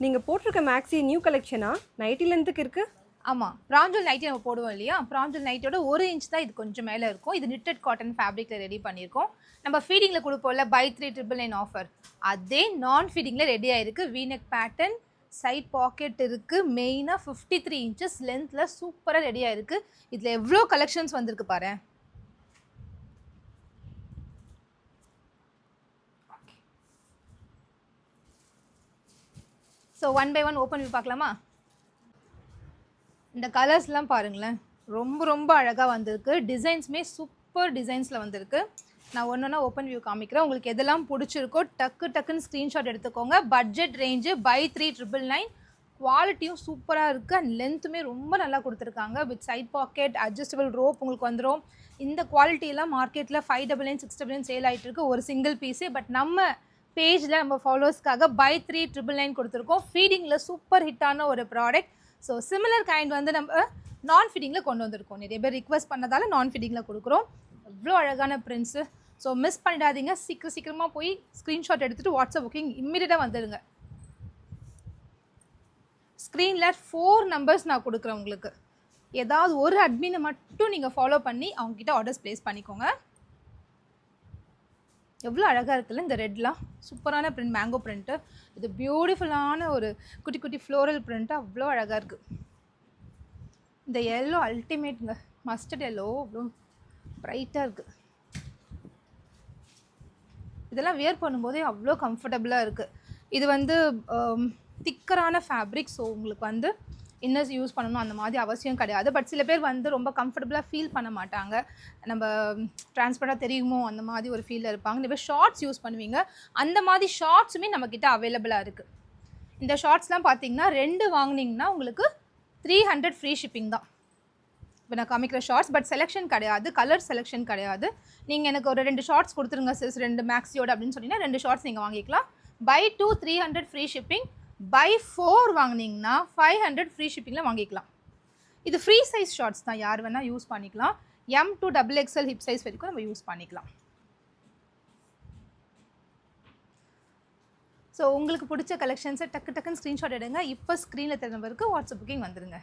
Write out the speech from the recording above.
நீங்கள் போட்டிருக்க maxi new கலெக்ஷனா? Nightie லென்த்துக்கு இருக்குது. ஆமாம், ப்ராஞ்சல் நைட்டி நம்ம போடுவோம் இல்லையா? ப்ராஞ்சல் நைட்டியோட 1 இன்ச் தான் இது கொஞ்சம் மேலே இருக்கும். இது நிட்டட் காட்டன் ஃபேப்ரிக்கில் ரெடி பண்ணியிருக்கோம். நம்ம ஃபீடிங்கில் கொடுப்போம்ல பை 399 ஆஃபர், அதே நான் ஃபீடிங்கில் ரெடி ஆகிருக்கு. வீனெக் பேட்டர்ன், சைட் பாக்கெட் இருக்குது. மெயினாக 53 இன்ச்சஸ் லென்த்தில் சூப்பராக ரெடி ஆகிருக்கு. இதில் எவ்வளோ கலெக்ஷன்ஸ் வந்திருக்கு பாரு. So one by one open view பார்க்கலாமா? இந்த கலர்ஸ்லாம் பாருங்களேன், ரொம்ப ரொம்ப அழகாக வந்திருக்கு. டிசைன்ஸுமே சூப்பர் டிசைன்ஸில் வந்திருக்கு. நான் ஒன்று ஒன்றா ஓப்பன் வியூ காமிக்கிறேன். உங்களுக்கு எதெல்லாம் பிடிச்சிருக்கோ டக்குன்னு ஸ்க்ரீன்ஷாட் எடுத்துக்கோங்க. Budget range by 399. குவாலிட்டியும் சூப்பராக இருக்குது அண்ட் லென்த்துமே ரொம்ப நல்லா கொடுத்துருக்காங்க. With side pocket, adjustable rope உங்களுக்கு வந்துடும். இந்த குவாலிட்டியெல்லாம் மார்க்கெட்டில் 599 699 சேல் ஆகிட்டு இருக்கு ஒரு சிங்கிள் பீஸு. பட் நம்ம பேஜில் நம்ம ஃபாலோவர்ஸ்க்காக பை 399 கொடுத்துருக்கோம். ஃபீடிங்கில் சூப்பர் ஹிட்டான ஒரு ப்ராடக்ட். ஸோ சிமிலர் கைண்ட் வந்து நம்ம நான் ஃபீடிங்கில் கொண்டு வந்திருக்கோம். நிறைய பேர் ரிக்வஸ்ட் பண்ணதால் நான் ஃபீடிங்கில் கொடுக்குறோம். எவ்வளோ அழகான பிரிண்ட்ஸு. ஸோ மிஸ் பண்ணிடாதீங்க. சீக்கிரமாக போய் ஸ்க்ரீன்ஷாட் எடுத்துகிட்டு வாட்ஸ்அப் புக்கிங் இம்மிடியட்டாக வந்துடுங்க. ஸ்க்ரீனில் 4 நம்பர்ஸ் நான் கொடுக்குறேன் உங்களுக்கு. ஏதாவது ஒரு அட்மினை மட்டும் நீங்கள் ஃபாலோ பண்ணி அவங்ககிட்ட ஆர்டர்ஸ் ப்ளேஸ் பண்ணிக்கோங்க. எவ்வளோ அழகாக இருக்குல்ல இந்த ரெட்லாம். சூப்பரான பிரிண்ட், மேங்கோ பிரிண்ட்டு. இது பியூட்டிஃபுல்லான ஒரு குட்டி குட்டி ஃப்ளோரல் பிரிண்ட்டு. அவ்வளோ அழகாக இருக்குது. இந்த எல்லோ அல்டிமேட்டுங்க, மஸ்டர்ட் எல்லோ அவ்வளோ ப்ரைட்டாக இருக்குது. இதெல்லாம் வியர் பண்ணும்போதே அவ்வளோ கம்ஃபர்டபுளாக இருக்குது. இது வந்து திக்கரான ஃபேப்ரிக். ஸோ உங்களுக்கு வந்து இன்னர்ஸ் யூஸ் பண்ணணும் அந்த மாதிரி அவசியம் கிடையாது. பட் சில பேர் வந்து ரொம்ப கம்ஃபர்டபுளாக ஃபீல் பண்ண மாட்டாங்க. நம்ம ட்ரான்ஸ்பரண்டாக தெரியுமோ அந்த மாதிரி ஒரு ஃபீலில் இருப்பாங்க. இப்போ ஷார்ட்ஸ் யூஸ் பண்ணுவீங்க, அந்த மாதிரி ஷார்ட்ஸுமே நம்மக்கிட்ட அவைலபிளாக இருக்குது. இந்த ஷார்ட்ஸ்லாம் பார்த்தீங்கன்னா 2 வாங்கினீங்கன்னா உங்களுக்கு 300 ஃப்ரீ ஷிப்பிங் தான். இப்போ நான் காமிக்கிற ஷார்ட்ஸ் பட் செலெக்ஷன் கிடையாது, கலர் செலெக்ஷன் கிடையாது. நீங்கள் எனக்கு ஒரு 2 ஷார்ட்ஸ் கொடுத்துருங்க சிஸ், 2 மேக்ஸியோட அப்படின்னு சொன்னீங்கன்னா 2 ஷார்ட்ஸ் நீங்கள் வாங்கிக்கலாம். By 2 300 free shipping. பை 4 வாங்கினீங்கன்னா 500 ஃப்ரீ ஷிப்பிங்கில் வாங்கிக்கலாம். இது ஃப்ரீ சைஸ் ஷார்ட்ஸ் தான், யார் வேணால் யூஸ் பண்ணிக்கலாம். M to XXL hip size வரைக்கும் நம்ம யூஸ் பண்ணிக்கலாம். ஸோ உங்களுக்கு பிடிச்ச கலெக்ஷன்ஸை டக்குன்னு ஸ்க்ரீன்ஷாட் எடுங்க. இப்போ ஸ்க்ரீனில் தெரிஞ்ச நம்பருக்கு வாட்ஸ்அப் புக்கிங் வந்துடுங்க.